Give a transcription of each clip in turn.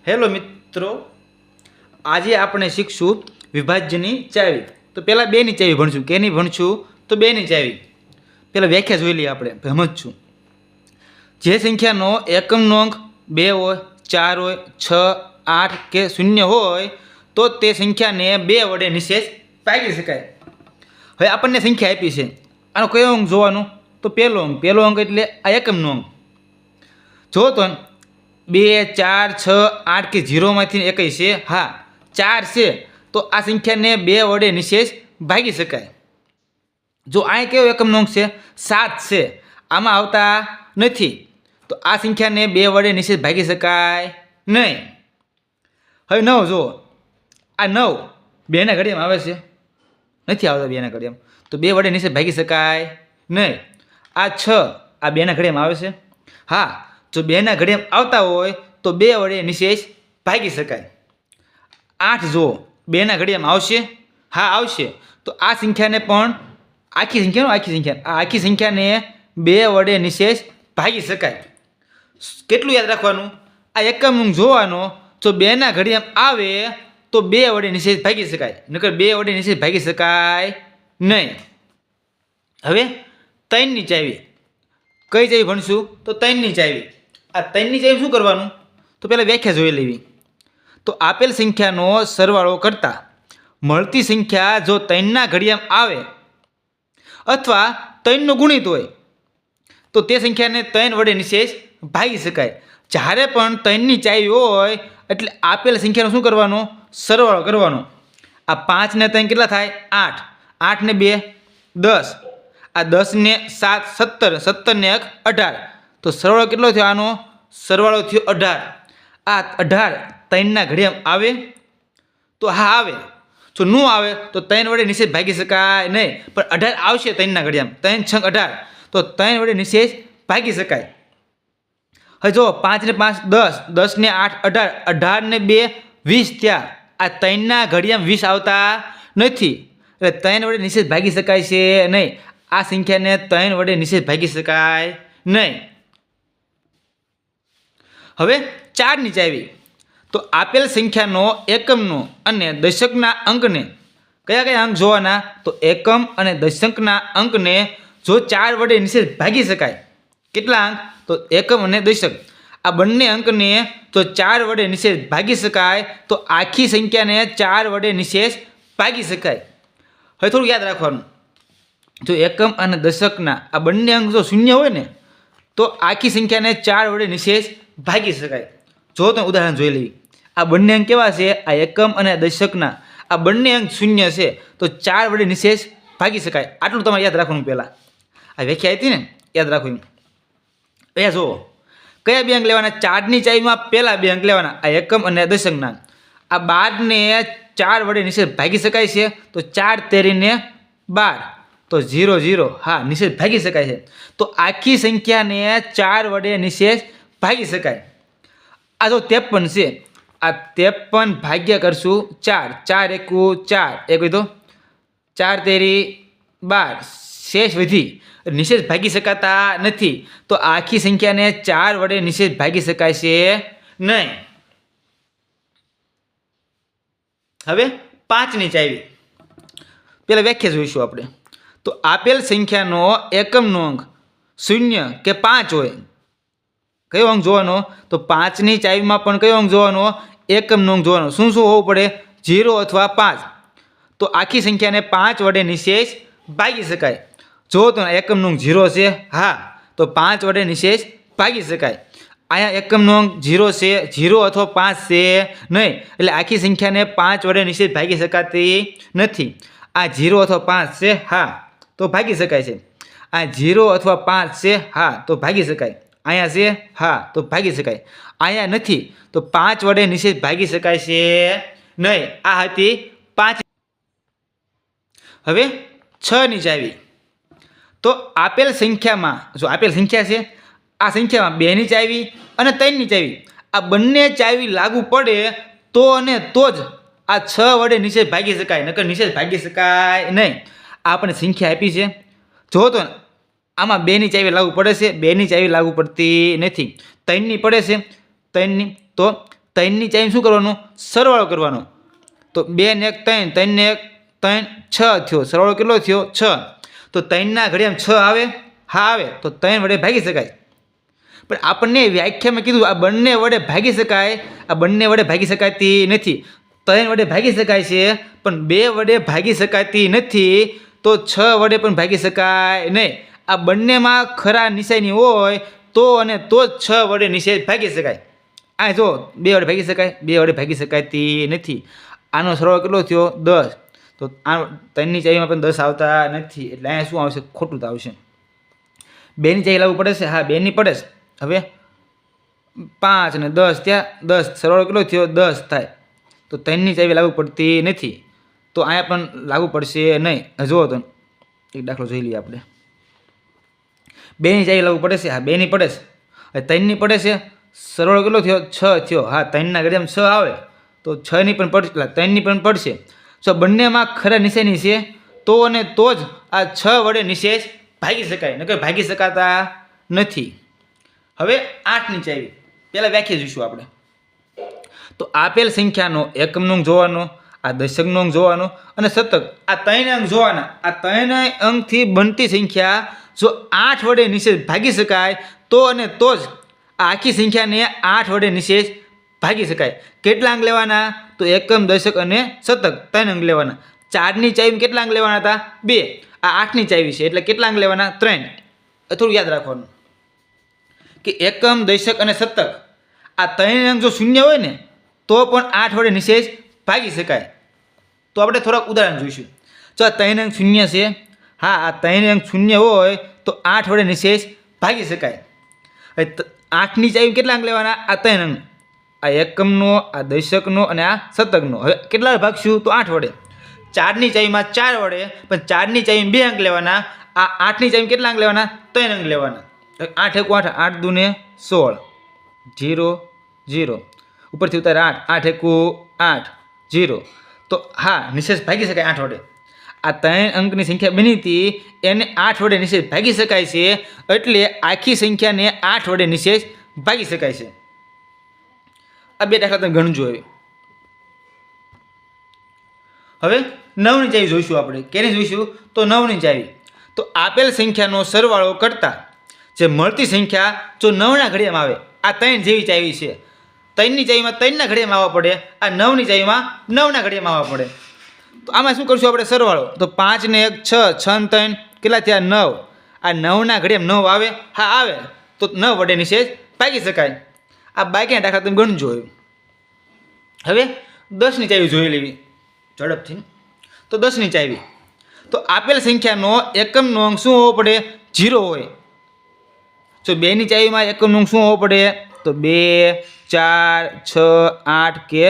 Hello મિત્રો, આજે આપણે શીખશું વિભાજ્યની ચાવી. તો પહેલાં બેની ચાવી ભણશું. કેની ભણશું? તો બેની ચાવી. પહેલાં વ્યાખ્યા જોઈ લઈએ, આપણે સમજશું. જે સંખ્યાનો એકમનો અંક 2 હોય, 4 હોય, 6, 8 કે 0 હોય તો તે સંખ્યાને 2 વડે નિશેષ ભાગી શકાય. હવે આપણને સંખ્યા આપી છે, આનો કયો અંક જોવાનો? તો પહેલો અંક એટલે આ એકમનો અંક. જો તો 2, 4, 6, 8 કે 0માંથી એક છે. હા, 4 છે તો આ સંખ્યાને 2 વડે નિશેષ ભાગી શકાય. જો આ કેવો એકમનો અંક છે? 7 છે, આમાં આવતા નથી તો આ સંખ્યાને 2 વડે નિશેષ ભાગી શકાય નહીં. હવે 9 જુઓ, આ 9 2ના ઘડિયામાં આવે છે? નથી આવતા 2ના ઘડિયામાં, તો 2 વડે નિશેષ ભાગી શકાય નહીં. આ 6 આ 2ના ઘડિયામાં આવે છે? હા, જો 2ના ઘડિયામાં આવતા હોય તો 2 વડે નિશેષ ભાગી શકાય. 8 જુઓ, 2ના ઘડિયામાં આવશે? હા આવશે, તો આ સંખ્યાને પણ આખી સંખ્યાને 2 વડે નિશેષ ભાગી શકાય. કેટલું યાદ રાખવાનું? આ એકમ અંક જોવાનો, જો 2ના ઘડિયામાં આવે તો 2 વડે નિશેષ ભાગી શકાય, નકર 2 વડે નિશેષ ભાગી શકાય નહીં. હવે 3ની ચાવી. કઈ ચાવી ભણશું? તો 3ની ચાવી. આ 3ની ચાવી શું કરવાનું? તો પહેલાં વ્યાખ્યા જોઈ લેવી. તો આપેલ સંખ્યાનો સરવાળો કરતા મળતી સંખ્યા જો 3ના ઘડિયામાં આવે અથવા 3નો ગુણિત હોય તો તે સંખ્યાને 3 વડે નિશેષ ભાગી શકાય. જ્યારે પણ 3ની ચાવી હોય એટલે આપેલ સંખ્યાનો શું કરવાનો? સરવાળો કરવાનો. આ 5 ને 3 કેટલા થાય? 8. 8 ને 2 10. આ 10 ને 7 17. 17 ને 1 18. તો સરવાળો કેટલો થયો? આનો સરવાળો થયો 18. આ 18 3ના ઘડિયામાં આવે? તો હા આવે. જો ન આવે તો 3 વડે નિશેષ ભાગી શકાય નહીં, પણ 18 આવશે 3ના ઘડિયામાં. 3 6 18, તો 3 વડે નિશેષ ભાગી શકાય. હવે જો 5 ને 5 10. 10 ને 8 18. 18 ને 2 20 થયા. આ 3ના ઘડિયામાં 20 આવતા નથી, એટલે 3 વડે નિશેષ ભાગી શકાય છે નહીં. આ સંખ્યાને 3 વડે નિશેષ ભાગી શકાય નહીં. હવે 4ની ચાવી. તો આપેલ સંખ્યાનો એકમનો અને દશકના અંકને કયા અંક જોવાના? તો એકમ અને દશકના અંકને જો 4 વડે નિશેષ ભાગી શકાય. કેટલા અંક? તો એકમ અને દશક. આ બંને અંકને જો 4 વડે નિશેષ ભાગી શકાય તો આખી સંખ્યાને 4 વડે નિશેષ ભાગી શકાય. હવે થોડું યાદ રાખવાનું, જો એકમ અને દશકના આ બંને અંક જો 0 હોય ને તો આખી સંખ્યાને 4 વડે નિશેષ ભાગી શકાય. જો તમે ઉદાહરણ જોઈ લેવી. આ બંને અંક કેવા છે? આ એકમ અને દશકના આ બંને અંક 0 છે તો 4 વડે નિશેષ ભાગી શકાય. આટલું તમારે યાદ રાખવાનું. પહેલાં આ વ્યાખ્યા હતી ને, યાદ રાખવું. અહીંયા જુઓ, કયા 2 અંક લેવાના? 4ની ચાવીમાં પહેલા 2 અંક લેવાના, આ એકમ અને દશકના. આ 12 ને 4 વડે નિશેષ ભાગી શકાય છે, તો 4 તેરી ને 12, તો 0 0. હા, નિશેષ ભાગી શકાય છે. તો આખી સંખ્યાને 4 વડે નિશેષ ભાગી શકાય. આ જો 53 છે, આ 53 ભાગ્યા કરશું 4. 4 એકુ 4, એક તો 4 તેરી 12, શેષ વધી. નિશેષ ભાગી શકાતા નથી, તો આખી સંખ્યાને 4 વડે નિશેષ ભાગી શકાય છે નહીં. હવે 5ની ચાવી. પહેલાં વ્યાખ્યા જોઈશું આપણે. તો આપેલ સંખ્યાનો એકમનો અંક 0 કે 5 હોય, કયો અંક જોવાનો? તો 5ની ચાવીમાં પણ કયો અંક જોવાનો? એકમનો અંક જોવાનો. શું હોવું પડે? 0 અથવા 5. તો આખી સંખ્યાને 5 વડે નિશેષ ભાગી શકાય. જો તો એકમનો અંક 0 છે, હા, તો 5 વડે નિશેષ ભાગી શકાય. અહીંયા એકમનો અંક 0 છે, 0 અથવા 5 છે નહીં, એટલે આખી સંખ્યાને 5 વડે નિશેષ ભાગી શકાતી નથી. આ 0 અથવા 5 છે, હા, તો ભાગી શકાય છે. આ 0 અથવા 5 છે, હા, તો ભાગી શકાય. અહીંયા છે, હા, તો ભાગી શકાય. અહીંયા નથી, તો 5 વડે નિશેષ ભાગી શકાય છે નહીં. આ હતી 5. હવે 6ની ચાવી. તો આપેલ સંખ્યામાં, જો આપેલ સંખ્યા છે, આ સંખ્યામાં 2ની ચાવી અને 3ની ચાવી, આ બંને ચાવી લાગુ પડે તો અને તો જ આ 6 વડે નિશેષ ભાગી શકાય, નકર નિશેષ ભાગી શકાય નહીં. આ આપણે સંખ્યા આપી છે, જો તો આમાં 2ની ચાવી લાગુ પડે છે, 2ની ચાવી લાગુ પડતી નથી. 3ની પડે છે, 3ની, તો ત્રણની ચાવીમાં શું કરવાનું? સરવાળો કરવાનો. તો 2 ને 1 3, 3 ને 1 3, 6 થયો. સરવાળો કેટલો થયો? 6. તો 3ના ઘડિયામાં 6 આવે? હા આવે. તો 3 વડે ભાગી શકાય. પણ આપણને વ્યાખ્યામાં કીધું આ બંને વડે ભાગી શકાય, આ બંને વડે ભાગી શકાતી નથી. 3 વડે ભાગી શકાય છે પણ 2 વડે ભાગી શકાતી નથી. તો 6 વડે પણ ભાગી શકાય નહીં. આ બંનેમાં ખરા નિશાની હોય તો અને તો જ 6 વડે નિશેષ ભાગી શકાય. આ જો 2 વડે ભાગી શકાય, 2 વડે ભાગી શકાતી નથી. આનો સરવાળો કેટલો થયો? 10. તો આ 3ની ચાવીમાં પણ 10 આવતા નથી એટલે અહીંયા શું આવશે? ખોટું તો આવશે. 2ની ચાવી લાવવું પડે છે? હા 2ની પડે છે. હવે 5 ને 10 ત્યાં 10, સરવાળો કેટલો થયો? 10 થાય. તો 3ની ચાવી લાગુ પડતી નથી. તો અહીંયા પણ લાગુ પડશે નહીં. જુઓ તો એક દાખલો જોઈ લઈએ આપણે. 2ની ચાવી લાગુ પડે છે? હા 2ની પડે છે. હવે 3ની પડે છે. સરવાળો કેટલો થયો? 6 થયો. હા 3ના ઘડિયામાં 6 આવે તો 6ની પણ પડશે, 3ની પણ પડશે. જો બંનેમાં ખરા નિશાની છે તો અને તો જ આ 6 વડે નિશેષ ભાગી શકાય, નકર ભાગી શકાતા નથી. હવે 8ની ચાવી પહેલાં વ્યાખ્યા જોઈશું આપણે. તો આપેલ સંખ્યાનો એકમનો અંક જોવાનો, આ દશકનો અંક જોવાનો અને શતક, આ 3 અંક જોવાના. આ 3 અંકથી બનતી સંખ્યા જો 8 વડે નિશેષ ભાગી શકાય તો અને તો જ આ આખી સંખ્યાને 8 વડે નિશેષ ભાગી શકાય. કેટલા અંક લેવાના? તો એકમ, દશક અને શતક 3 અંક લેવાના. 4ની ચાવીમાં કેટલા અંક લેવાના હતા? 2. આ 8ની ચાવી છે એટલે કેટલા અંક લેવાના? 3. થોડું યાદ રાખવાનું કે એકમ, દશક અને શતક આ 3 અંક જો શૂન્ય હોય ને તો પણ 8 વડે નિશેષ ભાગી શકાય. તો આપણે થોડાક ઉદાહરણ જોઈશું. જો આ 3 અંક શૂન્ય છે, હા આ 3 અંક શૂન્ય હોય તો 8 વડે નિશેષ ભાગી શકાય. હવે 8ની ચાવી કેટલા અંક લેવાના? આ 3 અંક, આ એકમનો, આ દશકનો અને આ શતકનો. હવે કેટલા ભાગશું? તો 8 વડે. 4ની ચાવીમાં 4 વડે, પણ 4ની ચાવીમાં 2 અંક લેવાના. આ 8ની ચાવીમાં કેટલા અંક લેવાના? 3 અંક લેવાના. 8 1 8, 8 2 ને 16, 0 0 ઉપરથી ઉતારે 8, 8 1 8 0. તો હા નિશેષ ભાગી શકાય 8 વડે. આ 3 અંકની સંખ્યા બની હતી એને 8 વડે નિશેષ ભાગી શકાય છે એટલે આખી સંખ્યાને 8 વડે નિશેષ ભાગી શકાય છે. આ 2 દાખલા તમે ગણજો. હવે 9ની ચાવી જોઈશું આપણે. કેની જોઈશું? તો 9ની ચાવી. તો આપેલ સંખ્યાનો સરવાળો કરતા જે મળતી સંખ્યા જો 9ના ઘડિયામાં આવે, આ 3 જેવી ચાવી છે. 3ની ચાવીમાં 3ના ઘડિયામાં આવવા પડે, આ 9ની ચાવીમાં 9ના ઘડિયામાં આવવા પડે. તો આમાં શું કરશું આપણે? સરવાળો. તો 5 ને 1 6, 6 ને 3 કેટલા થયા? 9. આ 9ના ઘડિયામાં 9 આવે? હા આવે. તો 9 વડે નિશેષ ભાગી શકાય. આ બાકીના દાખલા તમે ગણજો. હવે 10ની ચાવી જોઈ લેવી ઝડપથી. તો 10ની ચાવી. તો આપેલ સંખ્યાનો એકમનો અંક શું હોવો પડે? 0 હોય. જો 2ની ચાવીમાં એકમનો અંક શું હોવો પડે? તો 2 4 6 8 કે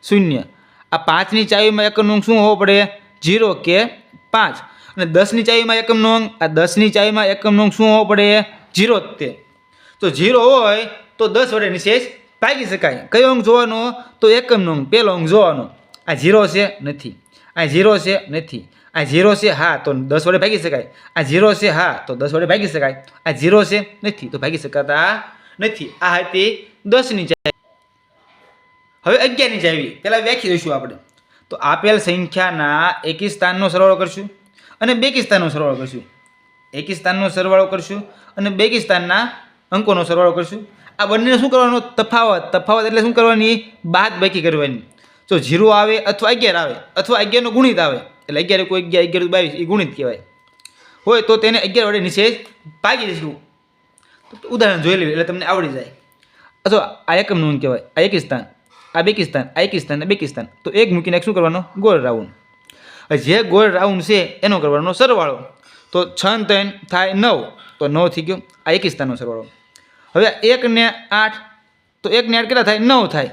0. આ 5ની ચાવીમાં એકમનો અંક શું હોવો પડે? 0 કે 5. અને 10ની ચાવીમાં એકમનો અંક, આ 10ની ચાવીમાં એકમનો અંક શું હોવો પડે? 0 જ તે. તો 0 હોય તો 10 વડે નિશેષ ભાગી શકાય. કયો અંક જોવાનો? તો એકમનો અંક, પહેલો અંક જોવાનો. આ 0 છે? નથી. આ 0 છે? નથી. આ 0 છે? હા તો 10 વડે ભાગી શકાય. આ 0 છે? હા તો 10 વડે ભાગી શકાય. આ 0 છે? નથી તો ભાગી શકાતા નથી. આ હતી 10ની ચાવી. હવે 11ની ચાવી પહેલાં વ્યાખ્યા જોઈશું આપણે. તો આપેલ સંખ્યાના એકી સ્થાનનો સરવાળો કરશું અને બેકી સ્થાનનો સરવાળો કરશું. એકી સ્થાનનો સરવાળો કરશું અને બેકી સ્થાનના અંકોનો સરવાળો કરશું. આ બંનેને શું કરવાનો? તફાવત. તફાવત એટલે શું કરવાની? બાદબાકી કરવાની. જો 0 આવે અથવા 11 આવે અથવા 11નો ગુણિત આવે એટલે 11 કોઈ 11 11 22 એ ગુણિત કહેવાય હોય તો તેને 11 વડે નિશેષ ભાગી દઈશું. ઉદાહરણ જોઈ લેવું એટલે તમને આવડી જાય. અથવા આ એકમનું અંક કહેવાય, આ એકી સ્થાન, આ બેકી સ્થાન, આ એકી સ્થાન, આ બેકી સ્થાન. તો એક મૂકીને શું કરવાનો? ગોળ રાઉન્ડ. જે ગોળ રાઉન્ડ છે એનો કરવાનો સરવાળો. તો 6 ને 3 થાય 9, તો 9 થઈ ગયો. આ એકી સ્થાનનો સરવાળો. હવે 1 ને 8, તો 1 ને 8 કેટલા થાય? 9 થાય.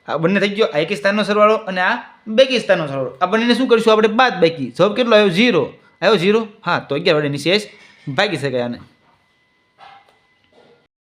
આ બંને થઈ ગયો. આ એકી સ્થાનનો સરવાળો અને આ બેકી સ્થાનનો સરવાળો. આ બંનેને શું કરીશું આપણે? બાદબાકી. જવાબ કેટલો આવ્યો? 0 આવ્યો. 0. હા તો 11 વડે નિશેષ ભાગી શકાય આને.